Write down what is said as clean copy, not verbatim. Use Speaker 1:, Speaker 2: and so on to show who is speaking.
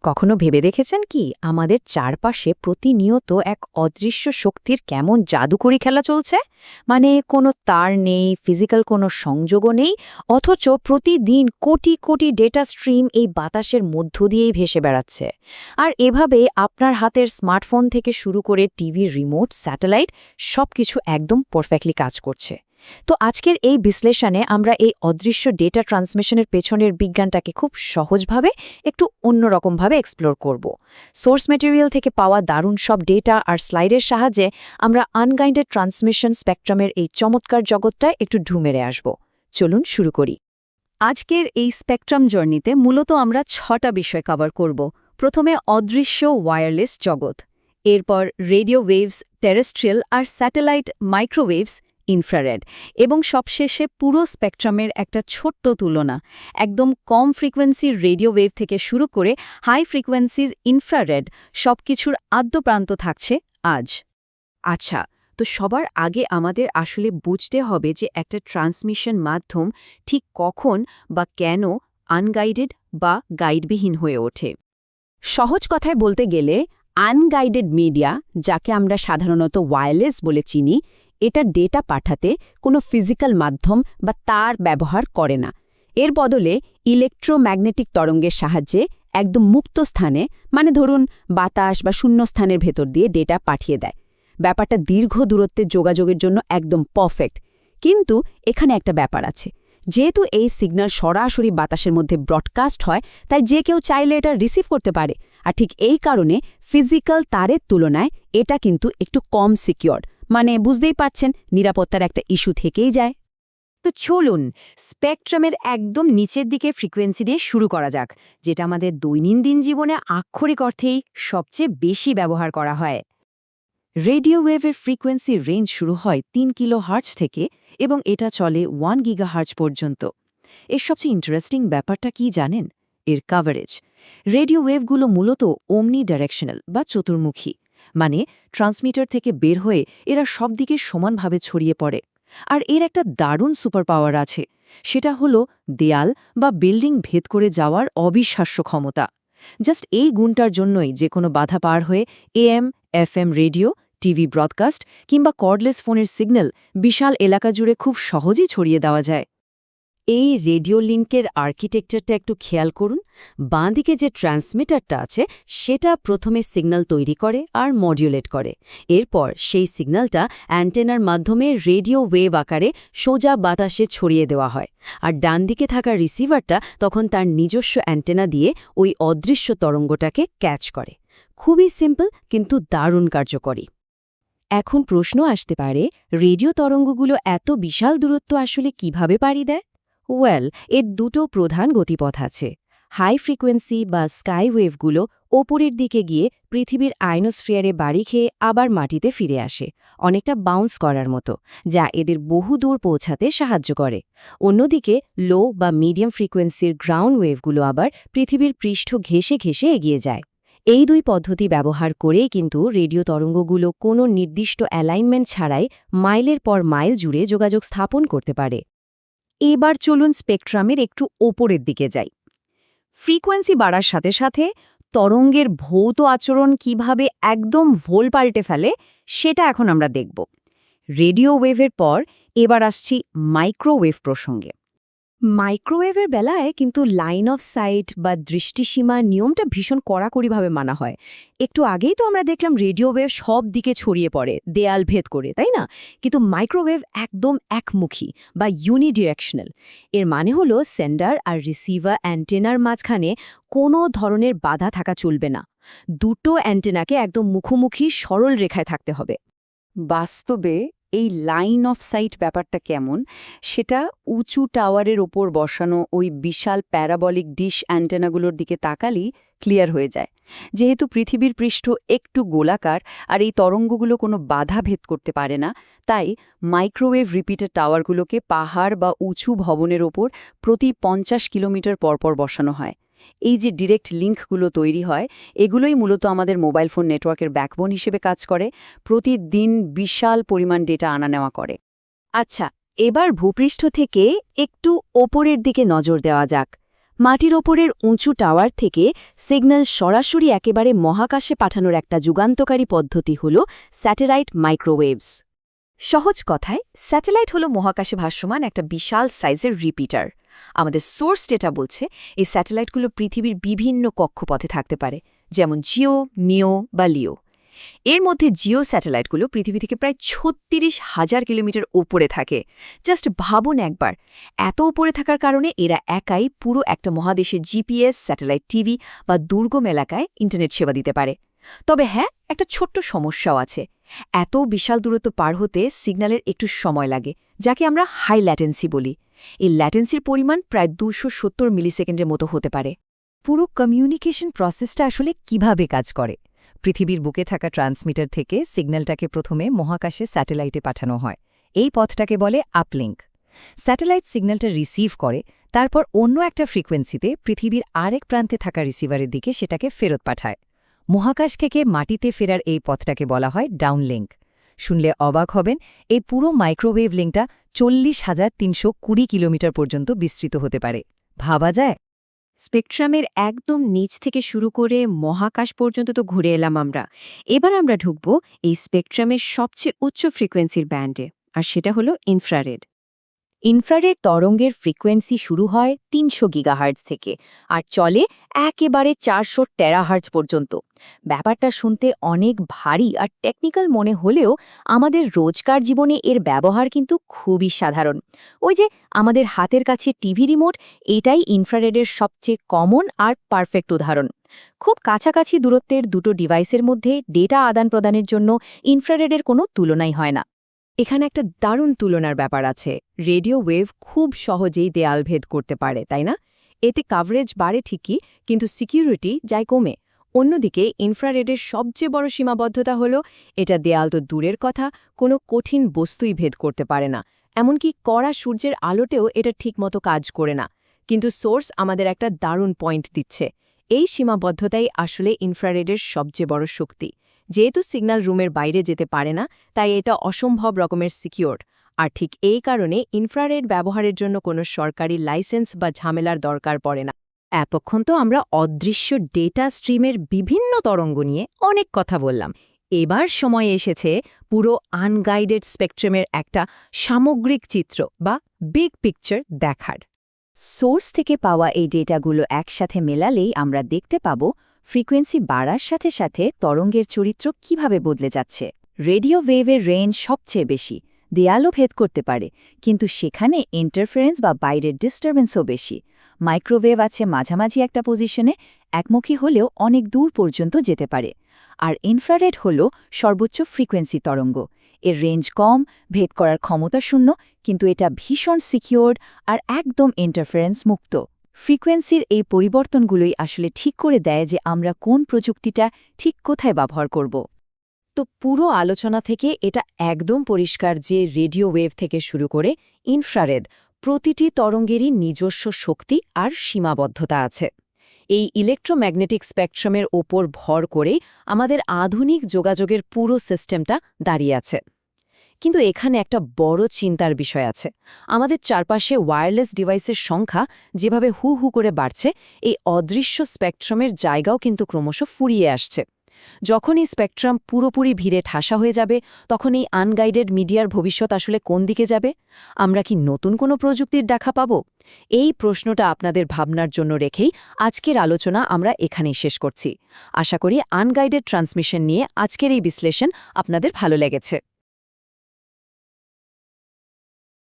Speaker 1: কখনো ভেবে দেখেছেন কি আমাদের চারপাশে প্রতিনিয়ত এক অদৃশ্য শক্তির কেমন জাদুকরি খেলা চলছে? মানে কোনো তার নেই, ফিজিক্যাল কোনো সংযোগও নেই, অথচ প্রতিদিন কোটি কোটি ডেটা স্ট্রিম এই বাতাসের মধ্য দিয়েই ভেসে বেড়াচ্ছে। আর এভাবে আপনার হাতের স্মার্টফোন থেকে শুরু করে টিভি রিমোট, স্যাটেলাইট সবকিছু একদম পারফেক্টলি কাজ করছে। তো আজকের এই বিশ্লেষণে আমরা এই অদৃশ্য ডেটা ট্রান্সমিশনের পেছনের বিজ্ঞানটাকে খুব সহজভাবে একটু অন্যরকমভাবে এক্সপ্লোর করব। সোর্স ম্যাটেরিয়াল থেকে পাওয়া দারুণ সব ডেটা আর স্লাইডের সাহায্যে আমরা আনগাইডেড ট্রান্সমিশন স্পেকট্রামের এই চমৎকার জগৎটায় একটু ঢু মেরে আসব। চলুন শুরু করি।
Speaker 2: আজকের এই স্পেকট্রাম জার্নিতে মূলত আমরা 6টা বিষয় কভার করব। প্রথমে অদৃশ্য ওয়্যারলেস জগৎ, এরপর রেডিও ওয়েভস, টেরেস্ট্রিয়াল আর স্যাটেলাইট মাইক্রোওয়েভস, ইনফ্রারেড, এবং সবশেষে পুরো স্পেকট্রামের একটা ছোট্ট তুলনা, একদম কম ফ্রিকোয়েন্সির রেডিও ওয়েভ থেকে শুরু করে হাই ফ্রিকোয়েন্সিজ ইনফ্রারেড, সবকিছুর আদ্যপ্রান্ত থাকছে আজ।
Speaker 1: আচ্ছা, তো সবার আগে আমাদের আসলে বুঝতে হবে যে একটা ট্রান্সমিশন মাধ্যম ঠিক কখন বা কেন আনগাইডেড বা গাইডবিহীন হয়ে ওঠে।
Speaker 3: সহজ কথায় বলতে গেলে আনগাইডেড মিডিয়া, যাকে আমরা সাধারণত ওয়্যারলেস বলে চিনি, এটা ডেটা পাঠাতে কোনো ফিজিক্যাল মাধ্যম বা তার ব্যবহার করে না। এর বদলে ইলেকট্রোম্যাগনেটিক তরঙ্গের সাহায্যে একদম মুক্ত স্থানে, মানে ধরুন বাতাস বা শূন্যস্থানের ভেতর দিয়ে ডেটা পাঠিয়ে দেয়। ব্যাপারটা দীর্ঘ দূরত্বের যোগাযোগের জন্য একদম পারফেক্ট। কিন্তু এখানে একটা ব্যাপার আছে। যেহেতু এই সিগন্যাল সরাসরি বাতাসের মধ্যে ব্রডকাস্ট হয়, তাই যে কেউ চাইলে এটা রিসিভ করতে পারে। আর ঠিক এই কারণে ফিজিক্যাল তারের তুলনায় এটা কিন্তু একটু কম সিকিউরড, মানে বুঝতেই পারছেন, নিরাপত্তার একটা ইস্যু থেকেই যায়।
Speaker 2: তো চলুন স্পেকট্রামের একদম নিচের দিকে ফ্রিকোয়েন্সি দিয়ে শুরু করা যাক, যেটা আমাদের দৈনন্দিন জীবনে আক্ষরিক অর্থেই সবচেয়ে বেশি ব্যবহার করা হয়। রেডিও ওয়েভের ফ্রিকোয়েন্সি রেঞ্জ শুরু হয় 3 কিলোহার্টজ থেকে এবং এটা চলে 1 গিগাহার্টজ পর্যন্ত। এর সবচেয়ে ইন্টারেস্টিং ব্যাপারটা কি জানেন? এর কাভারেজ। রেডিও ওয়েভগুলো মূলত ওমনি ডাইরেকশনাল বা চতুর্মুখী, মানে ট্রান্সমিটার থেকে বের হয়ে এরা সব দিকে সমানভাবে ছড়িয়ে পড়ে। আর এর একটা দারুণ সুপার পাওয়ার আছে, সেটা হলো দেয়াল বা বিল্ডিং ভেদ করে যাওয়ার অবিশ্বাস্য ক্ষমতা। জাস্ট এই গুণটার জন্যই যে কোনো বাধা পার হয়ে AM, FM radio, TV broadcast কিংবা কর্ডলেস ফোনের সিগন্যাল বিশাল এলাকা জুড়ে খুব সহজেই ছড়িয়ে দেওয়া যায়। এই রেডিও লিঙ্কের আর্কিটেকচারটা একটু খেয়াল করুন। বাঁদিকে যে ট্রান্সমিটারটা আছে সেটা প্রথমে সিগন্যাল তৈরি করে আর মডিউলেট করে। এরপর সেই সিগন্যালটা অ্যান্টেনার মাধ্যমে রেডিও ওয়েভ আকারে সোজা বাতাসে ছড়িয়ে দেওয়া হয়। আর ডানদিকে থাকা রিসিভারটা তখন তার নিজস্ব অ্যান্টেনা দিয়ে ওই অদৃশ্য তরঙ্গটাকে ক্যাচ করে। খুবই সিম্পল, কিন্তু দারুণ কার্যকরী। এখন প্রশ্ন আসতে পারে, রেডিও তরঙ্গগুলো এত বিশাল দূরত্ব আসলে কিভাবে পাড়ি দেয়? ওয়েল, এর দুটো প্রধান গতিপথ আছে। হাই ফ্রিকোয়েন্সি বা স্কাই ওয়েভগুলো ওপরের দিকে গিয়ে পৃথিবীর আয়নোস্ফিয়ারে বাড়ি খেয়ে আবার মাটিতে ফিরে আসে, অনেকটা বাউন্স করার মতো, যা এদের বহু দূর পৌঁছাতে সাহায্য করে। অন্যদিকে লো বা মিডিয়াম ফ্রিকোয়েন্সির গ্রাউন্ড ওয়েভগুলো আবার পৃথিবীর পৃষ্ঠ ঘেঁষে ঘেঁষে এগিয়ে যায়। এই দুই পদ্ধতি ব্যবহার করেই কিন্তু রেডিও তরঙ্গগুলো কোনো নির্দিষ্ট অ্যালাইনমেন্ট ছাড়াই মাইলের পর মাইল জুড়ে যোগাযোগ স্থাপন করতে পারে। এবার চলুন স্পেকট্রামের একটু ওপরের দিকে যাই। ফ্রিকোয়েন্সি বাড়ার সাথে সাথে তরঙ্গের ভৌত আচরণ কিভাবে একদম ভোল পাল্টে ফেলে সেটা এখন আমরা দেখব। রেডিও ওয়েভের পর এবার আসছি মাইক্রোওয়েভ প্রসঙ্গে। মাইক্রোওয়েভের বেলায় কিন্তু লাইন অফ সাইট বা দৃষ্টিসীমার নিয়মটা ভীষণ কড়াকড়িভাবে মানা হয়। একটু আগেই তো আমরা দেখলাম রেডিও ওয়েভ সব দিকে ছড়িয়ে পড়ে দেয়াল ভেদ করে, তাই না? কিন্তু মাইক্রোওয়েভ একদম একমুখী বা ইউনিডিরেকশনাল। এর মানে হলো সেন্ডার আর রিসিভার অ্যান্টেনার মাঝখানে কোনো ধরনের বাধা থাকা চলবে না। দুটো অ্যান্টেনাকে একদম মুখোমুখি সরল রেখায় থাকতে হবে।
Speaker 1: বাস্তবে এই লাইন অফ সাইট ব্যাপারটা কেমন, সেটা উঁচু টাওয়ারের ওপর বসানো ওই বিশাল প্যারাবলিক ডিশ অ্যান্টেনাগুলোর দিকে তাকালেই ক্লিয়ার হয়ে যায়। যেহেতু পৃথিবীর পৃষ্ঠ একটু গোলাকার আর এই তরঙ্গগুলো কোনো বাধা ভেদ করতে পারে না, তাই মাইক্রোওয়েভ রিপিটার টাওয়ারগুলোকে পাহাড় বা উঁচু ভবনের ওপর প্রতি 50 কিলোমিটার পরপর বসানো হয়। এই যে ডিরেক্ট লিঙ্কগুলো তৈরি হয়, এগুলোই মূলত আমাদের মোবাইল ফোন নেটওয়ার্কের ব্যাকবোন হিসেবে কাজ করে, প্রতিদিন বিশাল পরিমাণ ডেটা আনা নেওয়া করে। আচ্ছা, এবার ভূপৃষ্ঠ থেকে একটু ওপরের দিকে নজর দেওয়া যাক। মাটির ওপরের উঁচু টাওয়ার থেকে সিগন্যাল সরাসরি একেবারে মহাকাশে পাঠানোর একটা যুগান্তকারী পদ্ধতি হল স্যাটেলাইট মাইক্রোওয়েভস।
Speaker 2: সহজ কথায় স্যাটেলাইট হলো মহাকাশে ভাসমান একটা বিশাল সাইজের রিপিটার। আমাদের সোর্স ডেটা বলছে এই স্যাটেলাইটগুলো পৃথিবীর বিভিন্ন কক্ষপথে থাকতে পারে, যেমন জিও, মিও বা লিও। এর মধ্যে জিও স্যাটেলাইটগুলো পৃথিবী থেকে প্রায় ৩৬,০০০ কিলোমিটার ওপরে থাকে। জাস্ট ভাবুন একবার, এত ওপরে থাকার কারণে এরা একাই পুরো একটা মহাদেশে জিপিএস, স্যাটেলাইট টিভি বা দুর্গম এলাকায় ইন্টারনেট সেবা দিতে পারে। তবে হ্যাঁ, একটা ছোট্ট সমস্যাও আছে। এত বিশাল দূরত্ব পার হতে সিগন্যালের একটু সময় লাগে, যাকে আমরা হাই ল্যাটেন্সি বলি। এই ল্যাটেন্সির পরিমাণ প্রায় ২৭০ মিলিসেকেন্ডের মতো হতে পারে।
Speaker 1: পুরো কমিউনিকেশন প্রসেসটা আসলে কিভাবে কাজ করে? পৃথিবীর বুকে থাকা ট্রান্সমিটার থেকে সিগন্যালটাকে প্রথমে মহাকাশে স্যাটেলাইটে পাঠানো হয়। এই পথটাকে বলে আপলিঙ্ক। স্যাটেলাইট সিগন্যালটা রিসিভ করে, তারপর অন্য একটা ফ্রিকোয়েন্সিতে পৃথিবীর আরেক প্রান্তে থাকা রিসিভারের দিকে সেটাকে ফেরত পাঠায়। মহাকাশ থেকে মাটিতে ফেরার এই পথটাকে বলা হয় ডাউনলিঙ্ক। শুনলে অবাক হবেন, এই পুরো মাইক্রোওয়েভ লিঙ্কটা ৪০,৩২০ কিলোমিটার পর্যন্ত বিস্তৃত হতে পারে। ভাবা যায়?
Speaker 2: স্পেকট্রামের একদম নিচ থেকে শুরু করে মহাকাশ পর্যন্ত তো ঘুরে এলাম আমরা। এবার আমরা ঢুকব এই স্পেকট্রামের সবচেয়ে উচ্চ ফ্রিকোয়েন্সির ব্যান্ডে, আর সেটা হলো ইনফ্রারেড।
Speaker 1: ইনফ্রারেড তরঙ্গের ফ্রিকোয়েন্সি শুরু হয় ৩০০ গিগাহার্টজ থেকে আর চলে একেবারে ৪০০ টেরাহার্টজ পর্যন্ত। ব্যাপারটা শুনতে অনেক ভারী আর টেকনিক্যাল মনে হলেও আমাদের রোজকার জীবনে এর ব্যবহার কিন্তু খুবই সাধারণ। ওই যে আমাদের হাতের কাছে টিভি রিমোট, এটাই ইনফ্রারেডের সবচেয়ে কমন আর পারফেক্ট উদাহরণ। খুব কাছাকাছি দূরত্বের দুটো ডিভাইসের মধ্যে ডেটা আদান প্রদানের জন্য ইনফ্রারেডের কোনো তুলনাই হয় না।
Speaker 2: এখানে একটা দারুণ তুলনার ব্যাপার আছে। রেডিও ওয়েভ খুব সহজেই দেয়াল ভেদ করতে পারে, তাই না? এতে কাভারেজ বাড়ে ঠিকই, কিন্তু সিকিউরিটি যায় কমে। অন্যদিকে ইনফ্রারেডের সবচেয়ে বড় সীমাবদ্ধতা হলো এটা দেয়াল তো দূরের কথা, কোনো কঠিন বস্তুই ভেদ করতে পারে না। এমনকি কড়া সূর্যের আলোতেও এটা ঠিকমতো কাজ করে না। কিন্তু সোর্স আমাদের একটা দারুণ পয়েন্ট দিচ্ছে। এই সীমাবদ্ধতাই আসলে ইনফ্রারেডের সবচেয়ে বড় শক্তি। যেহেতু সিগন্যাল রুমের বাইরে যেতে পারে না, তাই এটা অসম্ভব রকমের সিকিউরড। আর ঠিক এই কারণে ইনফ্রারেড ব্যবহারের জন্য কোনো সরকারি লাইসেন্স বা ঝামেলার দরকার পড়ে না।
Speaker 1: এতক্ষণ তো আমরা অদৃশ্য ডেটা স্ট্রিমের বিভিন্ন তরঙ্গ নিয়ে অনেক কথা বললাম। এবার সময় এসেছে পুরো আনগাইডেড স্পেকট্রামের একটা সামগ্রিক চিত্র বা বিগ পিকচার দেখার। সোর্স থেকে পাওয়া এই ডেটাগুলো একসাথে মেলালেই আমরা দেখতে পাব ফ্রিকোয়েন্সি বাড়ার সাথে সাথে তরঙ্গের চরিত্র কিভাবে বদলে যাচ্ছে। রেডিও ওয়েভের রেঞ্জ সবচেয়ে বেশি, দেয়ালও ভেদ করতে পারে, কিন্তু সেখানে ইন্টারফারেন্স বা বাইরের ডিস্টারবেন্সও বেশি। মাইক্রোওয়েভ আছে মাঝামাঝি একটা পজিশনে, একমুখী হলেও অনেক দূর পর্যন্ত যেতে পারে। আর ইনফ্রারেড হল সর্বোচ্চ ফ্রিকোয়েন্সি তরঙ্গ। এর রেঞ্জ কম, ভেদ করার ক্ষমতা শূন্য, কিন্তু এটা ভীষণ সিকিউরড আর একদম ইন্টারফারেন্স মুক্ত। ফ্রিকোয়েন্সির এই পরিবর্তনগুলোই আসলে ঠিক করে দেয় যে আমরা কোন প্রযুক্তিটা ঠিক কোথায় ব্যবহার করব।
Speaker 2: তো পুরো আলোচনা থেকে এটা একদম পরিষ্কার যে রেডিও ওয়েভ থেকে শুরু করে ইনফ্রারেড প্রতিটি তরঙ্গেরই নিজস্ব শক্তি আর সীমাবদ্ধতা আছে। এই ইলেকট্রোম্যাগনেটিক স্পেকট্রামের ওপর ভর করেই আমাদের আধুনিক যোগাযোগের পুরো সিস্টেমটা দাঁড়িয়ে আছে। কিন্তু এখানে একটা বড় চিন্তার বিষয় আছে। আমাদের চারপাশে ওয়্যারলেস ডিভাইসের সংখ্যা যেভাবে হু হু করে বাড়ছে, এই অদৃশ্য স্পেকট্রামের জায়গাও কিন্তু ক্রমশ ফুরিয়ে আসছে। যখন এই স্পেকট্রাম পুরোপুরি ভিড়ে ঠাসা হয়ে যাবে, তখন এই আনগাইডেড মিডিয়ার ভবিষ্যৎ আসলে কোন দিকে যাবে? আমরা কি নতুন কোনো প্রযুক্তির দেখা পাব? এই প্রশ্নটা আপনাদের ভাবনার জন্য রেখেই আজকের আলোচনা আমরা এখানেই শেষ করছি। আশা করি আনগাইডেড ট্রান্সমিশন নিয়ে আজকের এই বিশ্লেষণ আপনাদের ভালো লেগেছে।